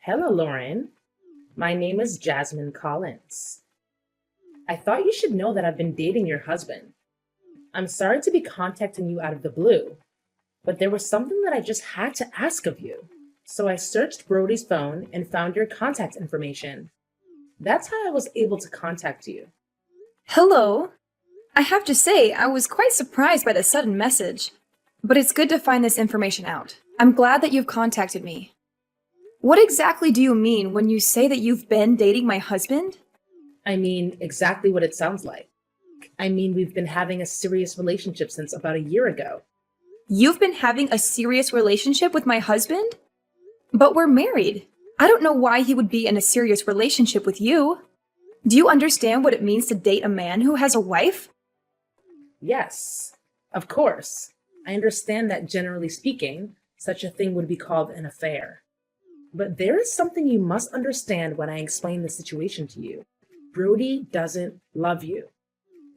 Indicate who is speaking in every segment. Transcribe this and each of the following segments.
Speaker 1: Hello, Lauren. My name is Jasmine Collins. I thought you should know that I've been dating your husband. I'm sorry to be contacting you out of the blue, but there was something that I just had to ask of you. So I searched Brody's phone and found your contact information. That's how I was able to contact you.
Speaker 2: Hello. I have to say, I was quite surprised by the sudden message, but it's good to find this information out. I'm glad that you've contacted me. What exactly do you mean when you say that you've been dating my husband?
Speaker 1: I mean, exactly what it sounds like. I mean, we've been having a serious relationship since about a year ago.
Speaker 2: You've been having a serious relationship with my husband? But we're married. I don't know why he would be in a serious relationship with you. Do you understand what it means to date a man who has a wife?
Speaker 1: Yes, of course. I understand that generally speaking, such a thing would be called an affair. But there is something you must understand when I explain the situation to you. Brody doesn't love you.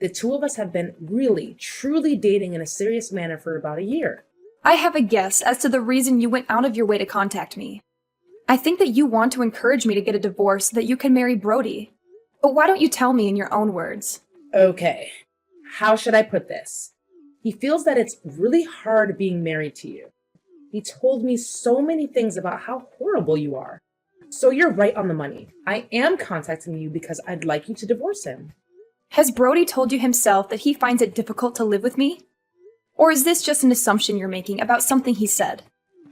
Speaker 1: The two of us have been really, truly dating in a serious manner for about a year.
Speaker 2: I have a guess as to the reason you went out of your way to contact me. I think that you want to encourage me to get a divorce so that you can marry Brody. But why don't you tell me in your own words?
Speaker 1: Okay, how should I put this? He feels that it's really hard being married to you. He told me so many things about how horrible you are. So you're right on the money. I am contacting you because I'd like you to divorce him.
Speaker 2: Has Brody told you himself that he finds it difficult to live with me? Or is this just an assumption you're making about something he said?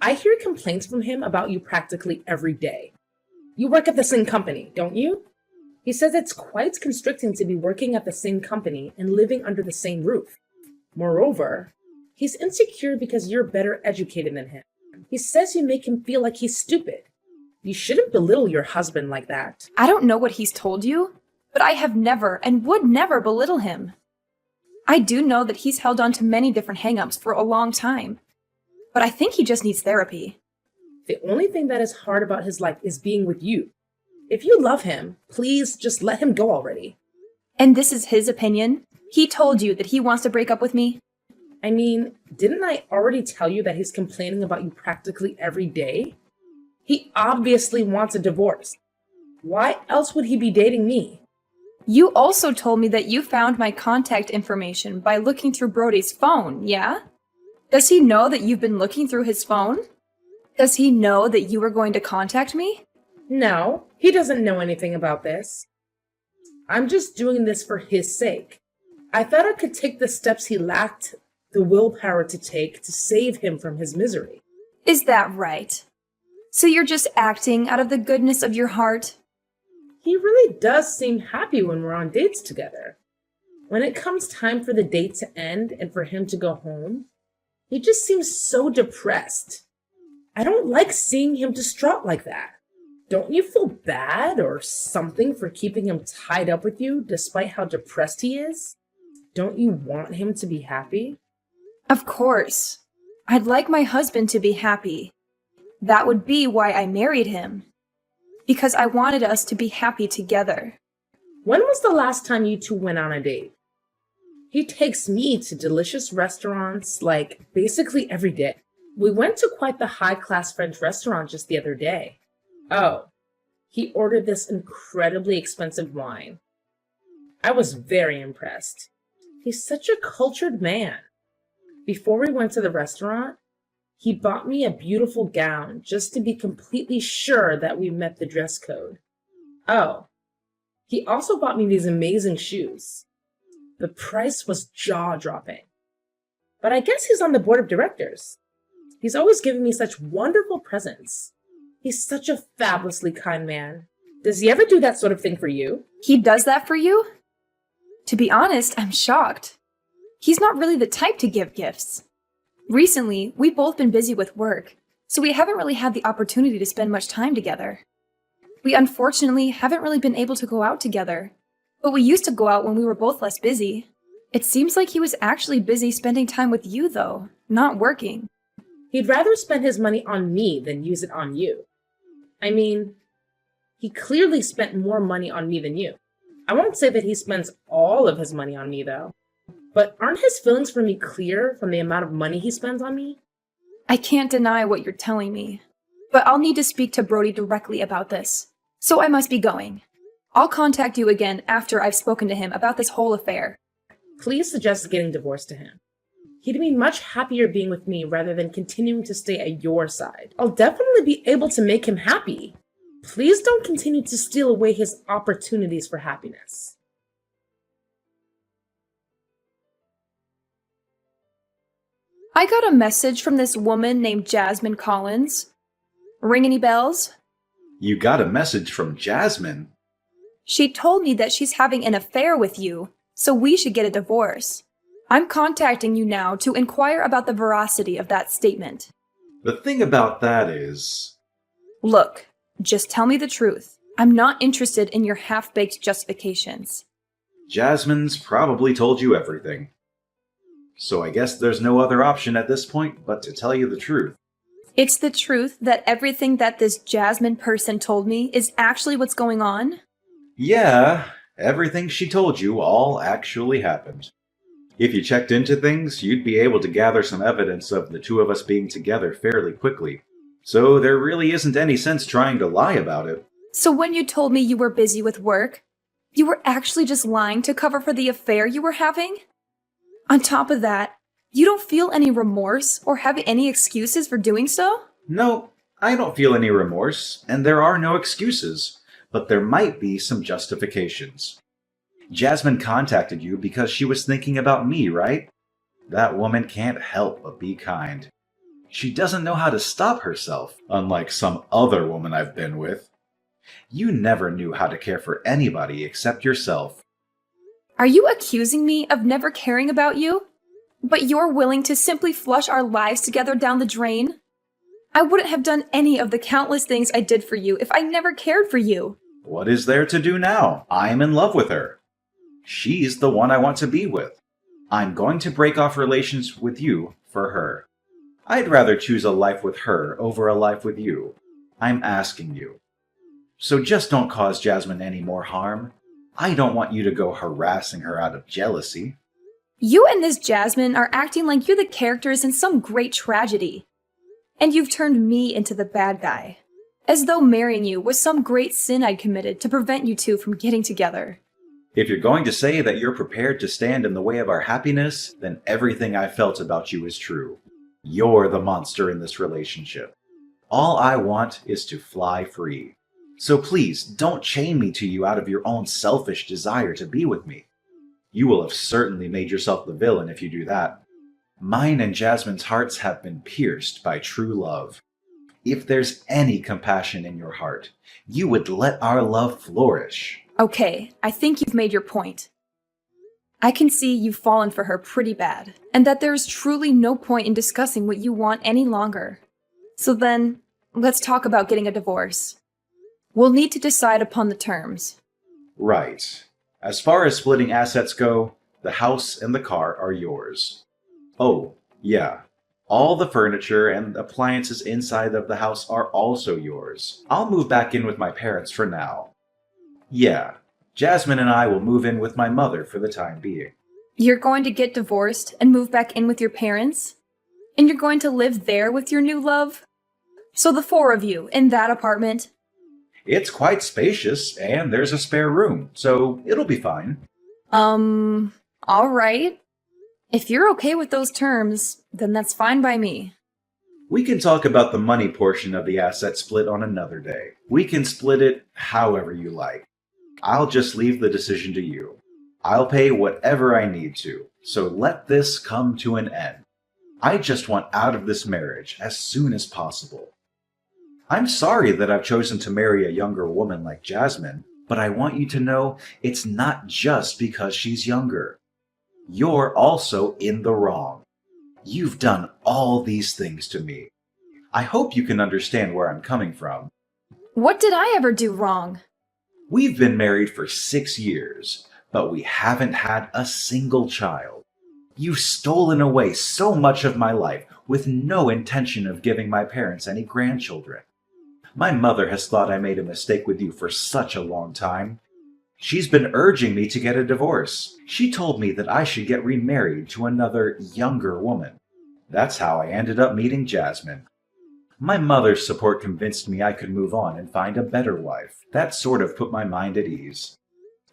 Speaker 1: I hear complaints from him about you practically every day. You work at the same company, don't you? He says it's quite constricting to be working at the same company and living under the same roof. Moreover, he's insecure because you're better educated than him. He says you make him feel like he's stupid. You shouldn't belittle your husband like that.
Speaker 2: I don't know what he's told you, but I have never and would never belittle him. I do know that he's held on to many different hang-ups for a long time, but I think he just needs therapy.
Speaker 1: The only thing that is hard about his life is being with you. If you love him, please just let him go already.
Speaker 2: And this is his opinion? He told you that he wants to break up with me?
Speaker 1: I mean, didn't I already tell you that he's complaining about you practically every day? He obviously wants a divorce. Why else would he be dating me?
Speaker 2: You also told me that you found my contact information by looking through Brody's phone, yeah? Does he know that you've been looking through his phone? Does he know that you were going to contact me?
Speaker 1: No, he doesn't know anything about this. I'm just doing this for his sake. I thought I could take the steps he lacked the willpower to take to save him from his misery.
Speaker 2: Is that right? So you're just acting out of the goodness of your heart?
Speaker 1: He really does seem happy when we're on dates together. When it comes time for the date to end and for him to go home, he just seems so depressed. I don't like seeing him distraught like that. Don't you feel bad or something for keeping him tied up with you despite how depressed he is? Don't you want him to be happy?
Speaker 2: Of course. I'd like my husband to be happy. That would be why I married him. Because I wanted us to be happy together.
Speaker 1: When was the last time you two went on a date? He takes me to delicious restaurants, like, basically every day. We went to quite the high-class French restaurant just the other day. Oh, he ordered this incredibly expensive wine. I was very impressed. He's such a cultured man. Before we went to the restaurant, he bought me a beautiful gown just to be completely sure that we met the dress code. Oh, he also bought me these amazing shoes. The price was jaw-dropping. But I guess he's on the board of directors. He's always giving me such wonderful presents. He's such a fabulously kind man. Does he ever do that sort of thing for you?
Speaker 2: He does that for you? To be honest, I'm shocked. He's not really the type to give gifts. Recently, we've both been busy with work, so we haven't really had the opportunity to spend much time together. We unfortunately haven't really been able to go out together, but we used to go out when we were both less busy. It seems like he was actually busy spending time with you, though, not working.
Speaker 1: He'd rather spend his money on me than use it on you. I mean, he clearly spent more money on me than you. I won't say that he spends all of his money on me, though. But aren't his feelings for me clear from the amount of money he spends on me?
Speaker 2: I can't deny what you're telling me, but I'll need to speak to Brody directly about this. So I must be going. I'll contact you again after I've spoken to him about this whole affair.
Speaker 1: Please suggest getting divorced to him. He'd be much happier being with me rather than continuing to stay at your side. I'll definitely be able to make him happy. Please don't continue to steal away his opportunities for happiness.
Speaker 2: I got a message from this woman named Jasmine Collins. Ring any bells?
Speaker 3: You got a message from Jasmine?
Speaker 2: She told me that she's having an affair with you, so we should get a divorce. I'm contacting you now to inquire about the veracity of that statement.
Speaker 3: The thing about that is...
Speaker 2: Look, just tell me the truth. I'm not interested in your half-baked justifications.
Speaker 3: Jasmine's probably told you everything. So I guess there's no other option at this point but to tell you the truth.
Speaker 2: It's the truth that everything that this Jasmine person told me is actually what's going on?
Speaker 3: Yeah, everything she told you all actually happened. If you checked into things, you'd be able to gather some evidence of the two of us being together fairly quickly. So there really isn't any sense trying to lie about it.
Speaker 2: So when you told me you were busy with work, you were actually just lying to cover for the affair you were having? On top of that, you don't feel any remorse or have any excuses for doing so?
Speaker 3: No, I don't feel any remorse, and there are no excuses, but there might be some justifications. Jasmine contacted you because she was thinking about me, right? That woman can't help but be kind. She doesn't know how to stop herself, unlike some other woman I've been with. You never knew how to care for anybody except yourself.
Speaker 2: Are you accusing me of never caring about you? But you're willing to simply flush our lives together down the drain? I wouldn't have done any of the countless things I did for you if I never cared for you.
Speaker 3: What is there to do now? I'm in love with her. She's the one I want to be with. I'm going to break off relations with you for her. I'd rather choose a life with her over a life with you. I'm asking you. So just don't cause Jasmine any more harm. I don't want you to go harassing her out of jealousy.
Speaker 2: You and this Jasmine are acting like you're the characters in some great tragedy. And you've turned me into the bad guy. As though marrying you was some great sin I'd committed to prevent you two from getting together.
Speaker 3: If you're going to say that you're prepared to stand in the way of our happiness, then everything I felt about you is true. You're the monster in this relationship. All I want is to fly free. So please, don't chain me to you out of your own selfish desire to be with me. You will have certainly made yourself the villain if you do that. Mine and Jasmine's hearts have been pierced by true love. If there's any compassion in your heart, you would let our love flourish.
Speaker 2: Okay, I think you've made your point. I can see you've fallen for her pretty bad, and that there's truly no point in discussing what you want any longer. So then, let's talk about getting a divorce. We'll need to decide upon the terms.
Speaker 3: Right. As far as splitting assets go, the house and the car are yours. Oh, yeah. All the furniture and appliances inside of the house are also yours. I'll move back in with my parents for now. Yeah, Jasmine and I will move in with my mother for the time being.
Speaker 2: You're going to get divorced and move back in with your parents? And you're going to live there with your new love? So the four of you in that apartment?
Speaker 3: It's quite spacious, and there's a spare room, so it'll be fine.
Speaker 2: All right. If you're okay with those terms, then that's fine by me.
Speaker 3: We can talk about the money portion of the asset split on another day. We can split it however you like. I'll just leave the decision to you. I'll pay whatever I need to, so let this come to an end. I just want out of this marriage as soon as possible. I'm sorry that I've chosen to marry a younger woman like Jasmine, but I want you to know it's not just because she's younger. You're also in the wrong. You've done all these things to me. I hope you can understand where I'm coming from.
Speaker 2: What did I ever do wrong?
Speaker 3: We've been married for 6 years, but we haven't had a single child. You've stolen away so much of my life with no intention of giving my parents any grandchildren. My mother has thought I made a mistake with you for such a long time. She's been urging me to get a divorce. She told me that I should get remarried to another, younger woman. That's how I ended up meeting Jasmine. My mother's support convinced me I could move on and find a better wife. That sort of put my mind at ease.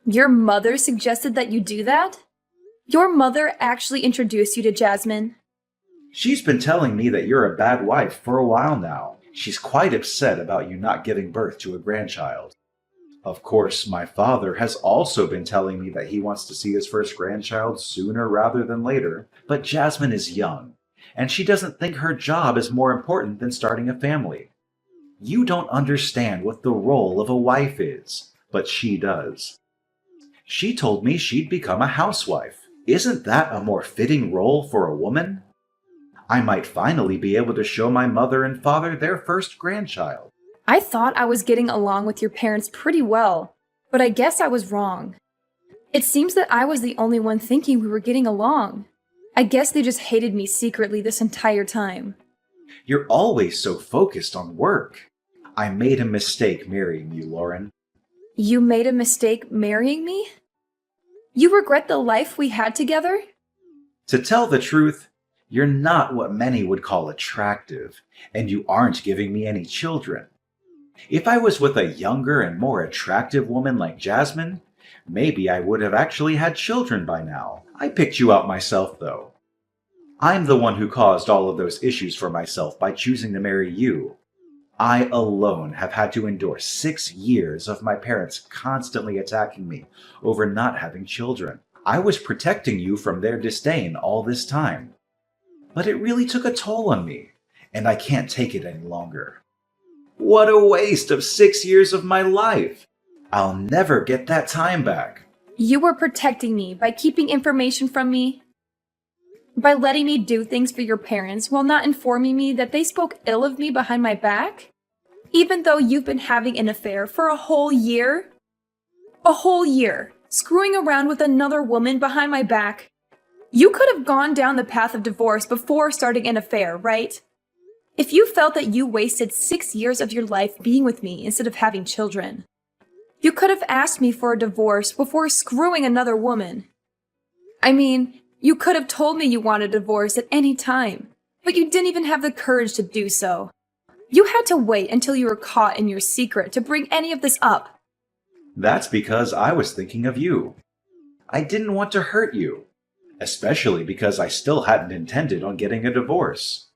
Speaker 2: Your mother suggested that you do that? Your mother actually introduced you to Jasmine?
Speaker 3: She's been telling me that you're a bad wife for a while now. She's quite upset about you not giving birth to a grandchild. Of course, my father has also been telling me that he wants to see his first grandchild sooner rather than later, but Jasmine is young, and she doesn't think her job is more important than starting a family. You don't understand what the role of a wife is, but she does. She told me she'd become a housewife. Isn't that a more fitting role for a woman? I might finally be able to show my mother and father their first grandchild.
Speaker 2: I thought I was getting along with your parents pretty well, but I guess I was wrong. It seems that I was the only one thinking we were getting along. I guess they just hated me secretly this entire time.
Speaker 3: You're always so focused on work. I made a mistake marrying you, Lauren.
Speaker 2: You made a mistake marrying me? You regret the life we had together?
Speaker 3: To tell the truth, you're not what many would call attractive, and you aren't giving me any children. If I was with a younger and more attractive woman like Jasmine, maybe I would have actually had children by now. I picked you out myself, though. I'm the one who caused all of those issues for myself by choosing to marry you. I alone have had to endure 6 years of my parents constantly attacking me over not having children. I was protecting you from their disdain all this time. But it really took a toll on me, and I can't take it any longer. What a waste of 6 years of my life! I'll never get that time back.
Speaker 2: You were protecting me by keeping information from me? By letting me do things for your parents while not informing me that they spoke ill of me behind my back? Even though you've been having an affair for a whole year? A whole year, screwing around with another woman behind my back? You could have gone down the path of divorce before starting an affair, right? If you felt that you wasted 6 years of your life being with me instead of having children, you could have asked me for a divorce before screwing another woman. I mean, you could have told me you wanted a divorce at any time, but you didn't even have the courage to do so. You had to wait until you were caught in your secret to bring any of this up.
Speaker 3: That's because I was thinking of you. I didn't want to hurt you, especially because I still hadn't intended on getting a divorce.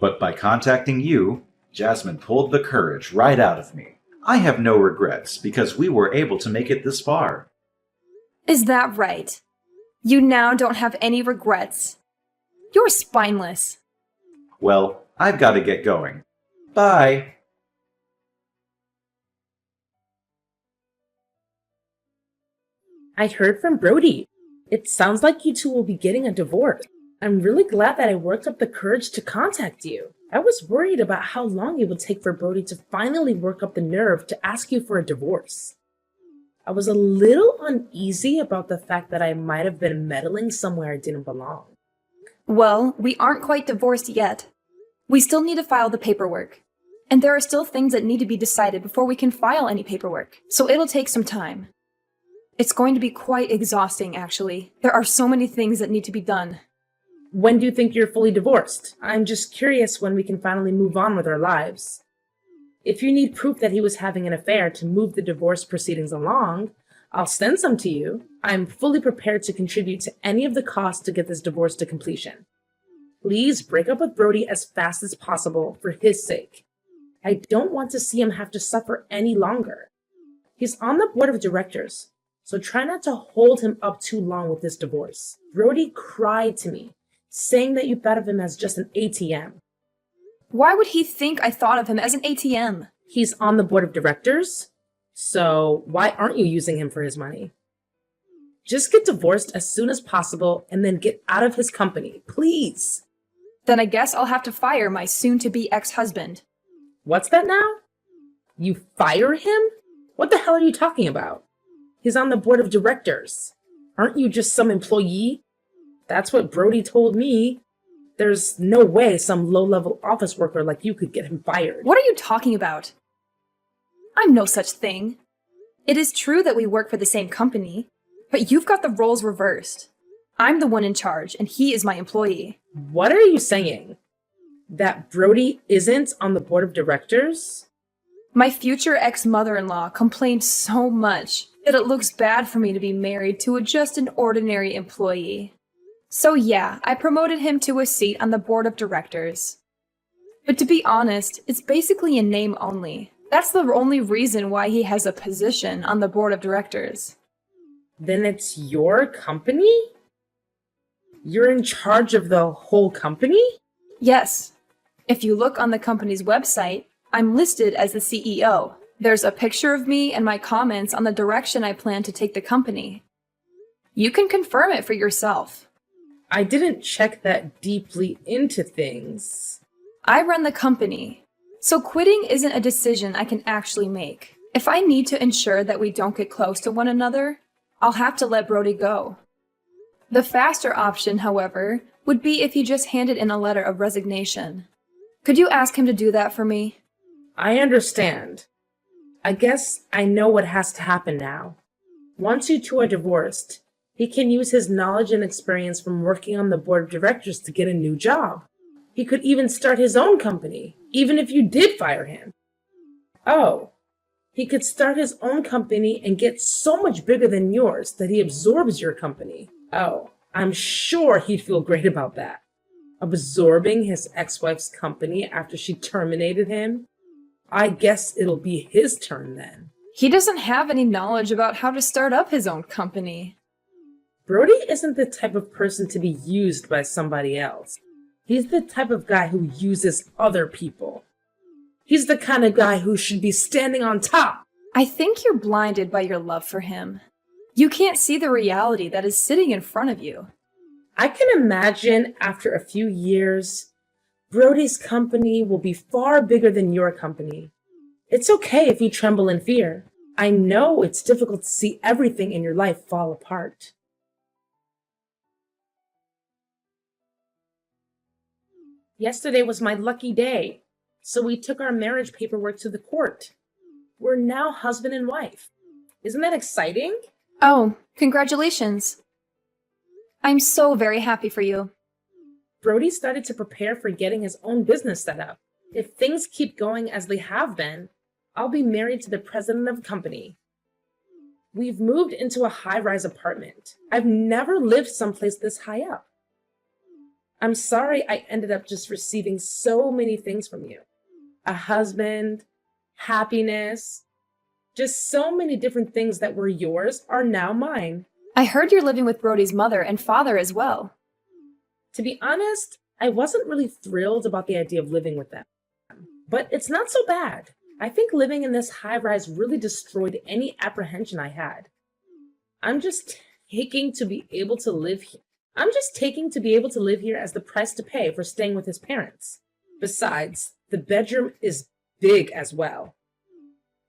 Speaker 3: But by contacting you, Jasmine pulled the courage right out of me. I have no regrets because we were able to make it this far.
Speaker 2: Is that right? You now don't have any regrets. You're spineless.
Speaker 3: Well, I've got to get going. Bye.
Speaker 1: I heard from Brody. It sounds like you two will be getting a divorce. I'm really glad that I worked up the courage to contact you. I was worried about how long it would take for Brody to finally work up the nerve to ask you for a divorce. I was a little uneasy about the fact that I might have been meddling somewhere I didn't belong.
Speaker 2: Well, we aren't quite divorced yet. We still need to file the paperwork. And there are still things that need to be decided before we can file any paperwork, so it'll take some time. It's going to be quite exhausting, actually. There are so many things that need to be done.
Speaker 1: When do you think you're fully divorced? I'm just curious when we can finally move on with our lives. If you need proof that he was having an affair to move the divorce proceedings along, I'll send some to you. I'm fully prepared to contribute to any of the costs to get this divorce to completion. Please break up with Brody as fast as possible for his sake. I don't want to see him have to suffer any longer. He's on the board of directors, so try not to hold him up too long with this divorce. Brody cried to me, saying that you thought of him as just an ATM.
Speaker 2: Why would he think I thought of him as an ATM?
Speaker 1: He's on the board of directors, so why aren't you using him for his money? Just get divorced as soon as possible and then get out of his company, please.
Speaker 2: Then I guess I'll have to fire my soon-to-be ex-husband.
Speaker 1: What's that now? You fire him? What the hell are you talking about? He's on the board of directors. Aren't you just some employee? That's what Brody told me. There's no way some low-level office worker like you could get him fired.
Speaker 2: What are you talking about? I'm no such thing. It is true that we work for the same company, but you've got the roles reversed. I'm the one in charge, and he is my employee.
Speaker 1: What are you saying? That Brody isn't on the board of directors?
Speaker 2: My future ex-mother-in-law complained so much that it looks bad for me to be married to just an ordinary employee. So yeah, I promoted him to a seat on the board of directors. But to be honest, it's basically in name only. That's the only reason why he has a position on the board of directors.
Speaker 1: Then it's your company? You're in charge of the whole company?
Speaker 2: Yes. If you look on the company's website, I'm listed as the CEO. There's a picture of me and my comments on the direction I plan to take the company. You can confirm it for yourself.
Speaker 1: I didn't check that deeply into things.
Speaker 2: I run the company, so quitting isn't a decision I can actually make. If I need to ensure that we don't get close to one another, I'll have to let Brody go. The faster option, however, would be if he just handed in a letter of resignation. Could you ask him to do that for me?
Speaker 1: I understand. I guess I know what has to happen now. Once you two are divorced, he can use his knowledge and experience from working on the board of directors to get a new job. He could even start his own company, even if you did fire him. Oh, he could start his own company and get so much bigger than yours that he absorbs your company. Oh, I'm sure he'd feel great about that. Absorbing his ex-wife's company after she terminated him? I guess it'll be his turn then.
Speaker 2: He doesn't have any knowledge about how to start up his own company.
Speaker 1: Brody isn't the type of person to be used by somebody else. He's the type of guy who uses other people. He's the kind of guy who should be standing on top.
Speaker 2: I think you're blinded by your love for him. You can't see the reality that is sitting in front of you.
Speaker 1: I can imagine after a few years, Brody's company will be far bigger than your company. It's okay if you tremble in fear. I know it's difficult to see everything in your life fall apart. Yesterday was my lucky day, so we took our marriage paperwork to the court. We're now husband and wife. Isn't that exciting?
Speaker 2: Oh, congratulations. I'm so very happy for you.
Speaker 1: Brody started to prepare for getting his own business set up. If things keep going as they have been, I'll be married to the president of the company. We've moved into a high-rise apartment. I've never lived someplace this high up. I'm sorry I ended up just receiving so many things from you. A husband, happiness, just so many different things that were yours are now mine.
Speaker 2: I heard you're living with Brody's mother and father as well.
Speaker 1: To be honest, I wasn't really thrilled about the idea of living with them. But it's not so bad. I think living in this high-rise really destroyed any apprehension I had. I'm just taking to be able to live here. As the price to pay for staying with his parents. Besides, the bedroom is big as well.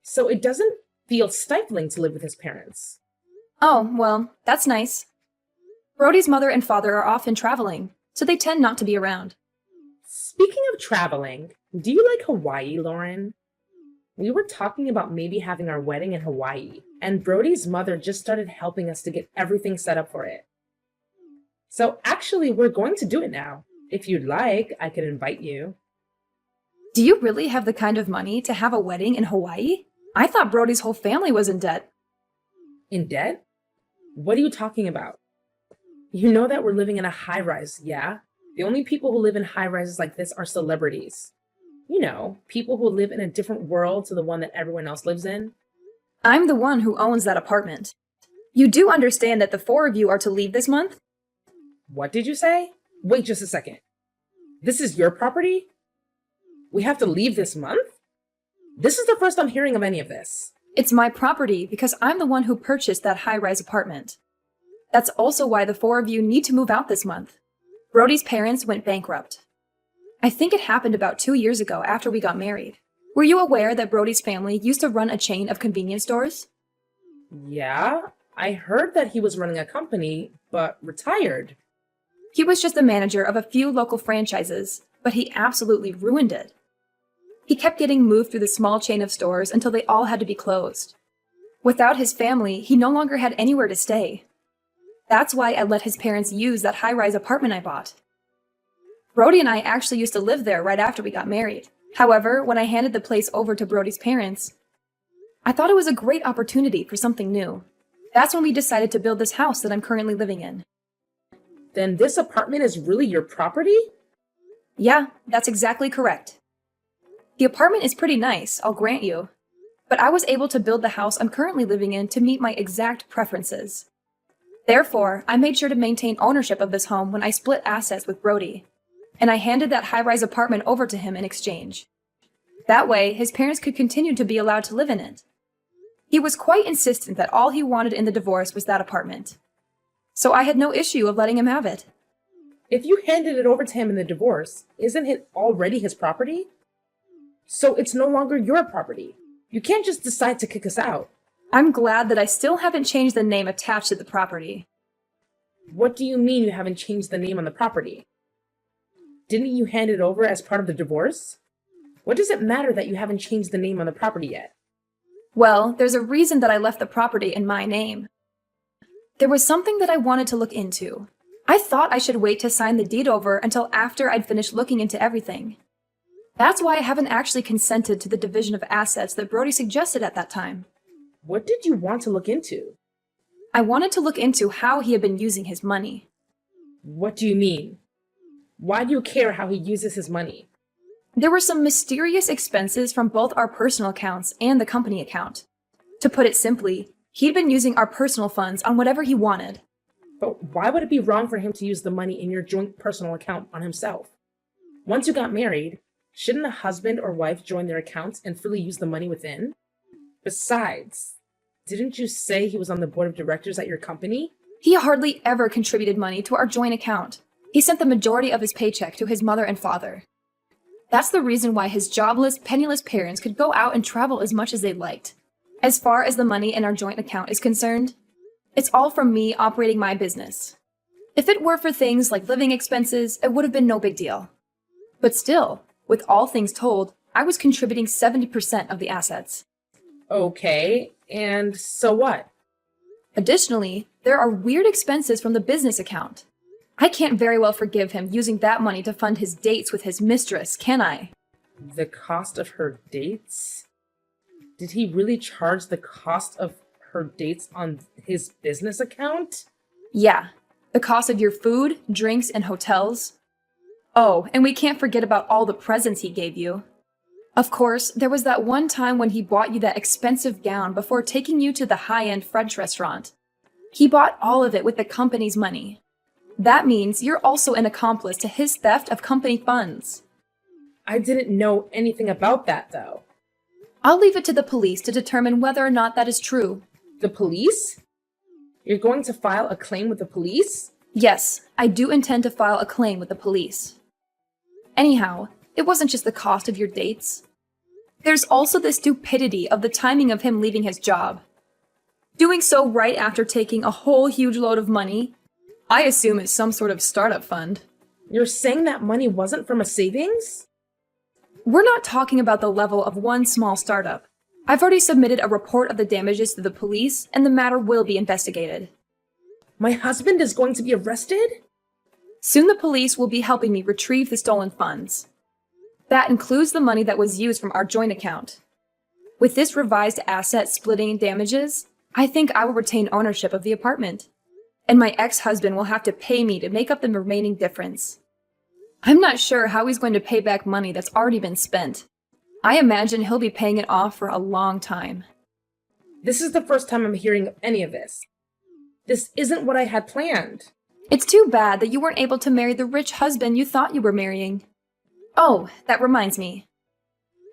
Speaker 1: So it doesn't feel stifling to live with his parents.
Speaker 2: Oh, well, that's nice. Brody's mother and father are often traveling, so they tend not to be around.
Speaker 1: Speaking of traveling, do you like Hawaii, Lauren? We were talking about maybe having our wedding in Hawaii, and Brody's mother just started helping us to get everything set up for it. So actually, we're going to do it now. If you'd like, I could invite you.
Speaker 2: Do you really have the kind of money to have a wedding in Hawaii? I thought Brody's whole family was in debt.
Speaker 1: In debt? What are you talking about? You know that we're living in a high-rise, yeah? The only people who live in high-rises like this are celebrities. You know, people who live in a different world to the one that everyone else lives in.
Speaker 2: I'm the one who owns that apartment. You do understand that the four of you are to leave this month?
Speaker 1: What did you say? Wait just a second. This is your property? We have to leave this month? This is the first I'm hearing of any of this.
Speaker 2: It's my property because I'm the one who purchased that high-rise apartment. That's also why the four of you need to move out this month. Brody's parents went bankrupt. I think it happened about 2 years ago after we got married. Were you aware that Brody's family used to run a chain of convenience stores?
Speaker 1: Yeah, I heard that he was running a company, but retired.
Speaker 2: He was just the manager of a few local franchises, but he absolutely ruined it. He kept getting moved through the small chain of stores until they all had to be closed. Without his family, he no longer had anywhere to stay. That's why I let his parents use that high-rise apartment I bought. Brody and I actually used to live there right after we got married. However, when I handed the place over to Brody's parents, I thought it was a great opportunity for something new. That's when we decided to build this house that I'm currently living in.
Speaker 1: Then this apartment is really your property?
Speaker 2: Yeah, that's exactly correct. The apartment is pretty nice, I'll grant you. But I was able to build the house I'm currently living in to meet my exact preferences. Therefore, I made sure to maintain ownership of this home when I split assets with Brody, and I handed that high-rise apartment over to him in exchange. That way, his parents could continue to be allowed to live in it. He was quite insistent that all he wanted in the divorce was that apartment. So I had no issue of letting him have it.
Speaker 1: If you handed it over to him in the divorce, isn't it already his property? So it's no longer your property. You can't just decide to kick us out.
Speaker 2: I'm glad that I still haven't changed the name attached to the property.
Speaker 1: What do you mean you haven't changed the name on the property? Didn't you hand it over as part of the divorce? What does it matter that you haven't changed the name on the property yet?
Speaker 2: Well, there's a reason that I left the property in my name. There was something that I wanted to look into. I thought I should wait to sign the deed over until after I'd finished looking into everything. That's why I haven't actually consented to the division of assets that Brody suggested at that time.
Speaker 1: What did you want to look into?
Speaker 2: I wanted to look into how he had been using his money.
Speaker 1: What do you mean? Why do you care how he uses his money?
Speaker 2: There were some mysterious expenses from both our personal accounts and the company account. To put it simply, he'd been using our personal funds on whatever he wanted.
Speaker 1: But why would it be wrong for him to use the money in your joint personal account on himself? Once you got married, shouldn't a husband or wife join their accounts and freely use the money within? Besides, didn't you say he was on the board of directors at your company?
Speaker 2: He hardly ever contributed money to our joint account. He sent the majority of his paycheck to his mother and father. That's the reason why his jobless, penniless parents could go out and travel as much as they liked. As far as the money in our joint account is concerned, it's all from me operating my business. If it were for things like living expenses, it would have been no big deal. But still, with all things told, I was contributing 70% of the assets.
Speaker 1: Okay, and so what?
Speaker 2: Additionally, there are weird expenses from the business account. I can't very well forgive him using that money to fund his dates with his mistress, can I?
Speaker 1: The cost of her dates? Did he really charge the cost of her dates on his business account?
Speaker 2: Yeah, the cost of your food, drinks, and hotels. Oh, and we can't forget about all the presents he gave you. Of course, there was that one time when he bought you that expensive gown before taking you to the high-end French restaurant. He bought all of it with the company's money. That means you're also an accomplice to his theft of company funds.
Speaker 1: I didn't know anything about that, though.
Speaker 2: I'll leave it to the police to determine whether or not that is true.
Speaker 1: The police? You're going to file a claim with the police?
Speaker 2: Yes, I do intend to file a claim with the police. Anyhow, it wasn't just the cost of your dates. There's also the stupidity of the timing of him leaving his job. Doing so right after taking a whole huge load of money, I assume it's some sort of startup fund.
Speaker 1: You're saying that money wasn't from a savings?
Speaker 2: We're not talking about the level of one small startup. I've already submitted a report of the damages to the police, and the matter will be investigated.
Speaker 1: My husband is going to be arrested?
Speaker 2: Soon the police will be helping me retrieve the stolen funds. That includes the money that was used from our joint account. With this revised asset splitting damages, I think I will retain ownership of the apartment. And my ex-husband will have to pay me to make up the remaining difference. I'm not sure how he's going to pay back money that's already been spent. I imagine he'll be paying it off for a long time.
Speaker 1: This is the first time I'm hearing of any of this. This isn't what I had planned.
Speaker 2: It's too bad that you weren't able to marry the rich husband you thought you were marrying. Oh, that reminds me.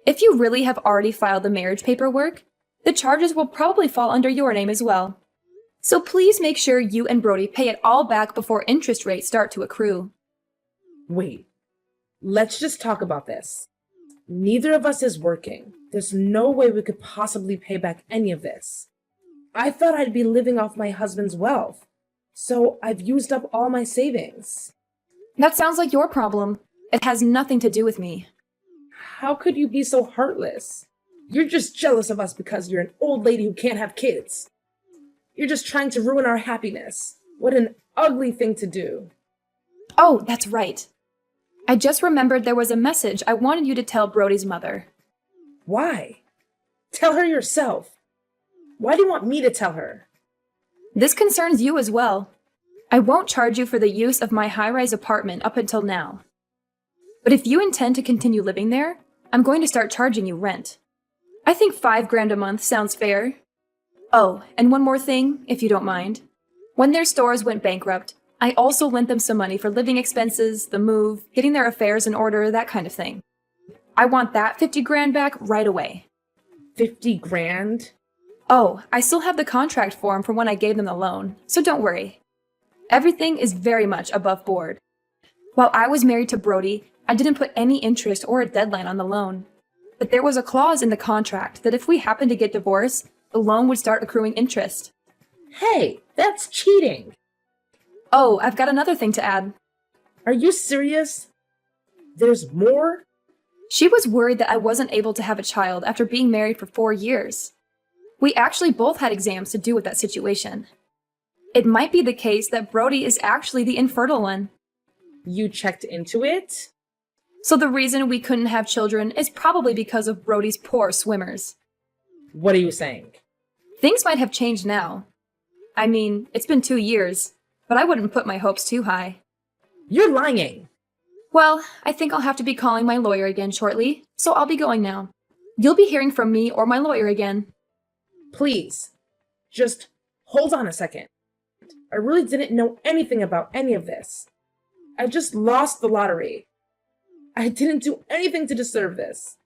Speaker 2: If you really have already filed the marriage paperwork, the charges will probably fall under your name as well. So please make sure you and Brody pay it all back before interest rates start to accrue.
Speaker 1: Wait, let's just talk about this. Neither of us is working. There's no way we could possibly pay back any of this. I thought I'd be living off my husband's wealth, so I've used up all my savings.
Speaker 2: That sounds like your problem. It has nothing to do with me.
Speaker 1: How could you be so heartless? You're just jealous of us because you're an old lady who can't have kids. You're just trying to ruin our happiness. What an ugly thing to do.
Speaker 2: Oh, that's right. I just remembered there was a message I wanted you to tell Brody's mother.
Speaker 1: Why? Tell her yourself. Why do you want me to tell her?
Speaker 2: This concerns you as well. I won't charge you for the use of my high-rise apartment up until now. But if you intend to continue living there, I'm going to start charging you rent. I think $5,000 a month sounds fair. Oh, and one more thing, if you don't mind. When their stores went bankrupt, I also lent them some money for living expenses, the move, getting their affairs in order, that kind of thing. I want that $50,000 back right away.
Speaker 1: 50 grand?
Speaker 2: Oh, I still have the contract form from when I gave them the loan, so don't worry. Everything is very much above board. While I was married to Brody, I didn't put any interest or a deadline on the loan. But there was a clause in the contract that if we happened to get divorced, the loan would start accruing interest.
Speaker 1: Hey, that's cheating.
Speaker 2: Oh, I've got another thing to add.
Speaker 1: Are you serious? There's more?
Speaker 2: She was worried that I wasn't able to have a child after being married for 4 years. We actually both had exams to do with that situation. It might be the case that Brody is actually the infertile one.
Speaker 1: You checked into it?
Speaker 2: So the reason we couldn't have children is probably because of Brody's poor swimmers.
Speaker 1: What are you saying?
Speaker 2: Things might have changed now. I mean, it's been 2 years, but I wouldn't put my hopes too high.
Speaker 1: You're lying.
Speaker 2: Well, I think I'll have to be calling my lawyer again shortly, so I'll be going now. You'll be hearing from me or my lawyer again.
Speaker 1: Please, just hold on a second. I really didn't know anything about any of this. I just lost the lottery. I didn't do anything to deserve this.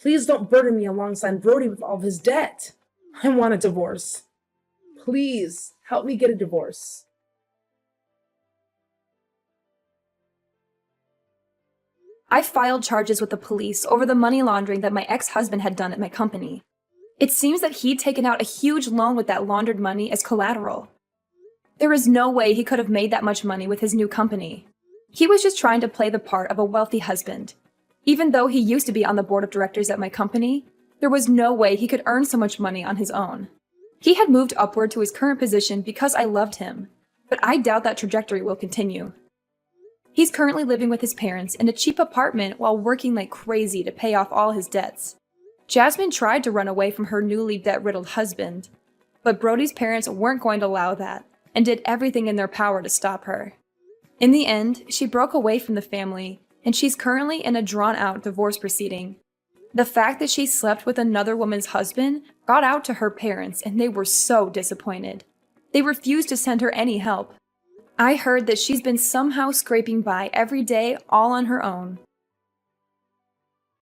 Speaker 1: Please don't burden me alongside Brody with all of his debt. I want a divorce. Please help me get a divorce.
Speaker 2: I filed charges with the police over the money laundering that my ex-husband had done at my company. It seems that he'd taken out a huge loan with that laundered money as collateral. There is no way he could have made that much money with his new company. He was just trying to play the part of a wealthy husband. Even though he used to be on the board of directors at my company, there was no way he could earn so much money on his own. He had moved upward to his current position because I loved him, but I doubt that trajectory will continue. He's currently living with his parents in a cheap apartment while working like crazy to pay off all his debts. Jasmine tried to run away from her newly debt-riddled husband, but Brody's parents weren't going to allow that and did everything in their power to stop her. In the end, she broke away from the family, and she's currently in a drawn-out divorce proceeding. The fact that she slept with another woman's husband got out to her parents, and they were so disappointed. They refused to send her any help. I heard that she's been somehow scraping by every day all on her own.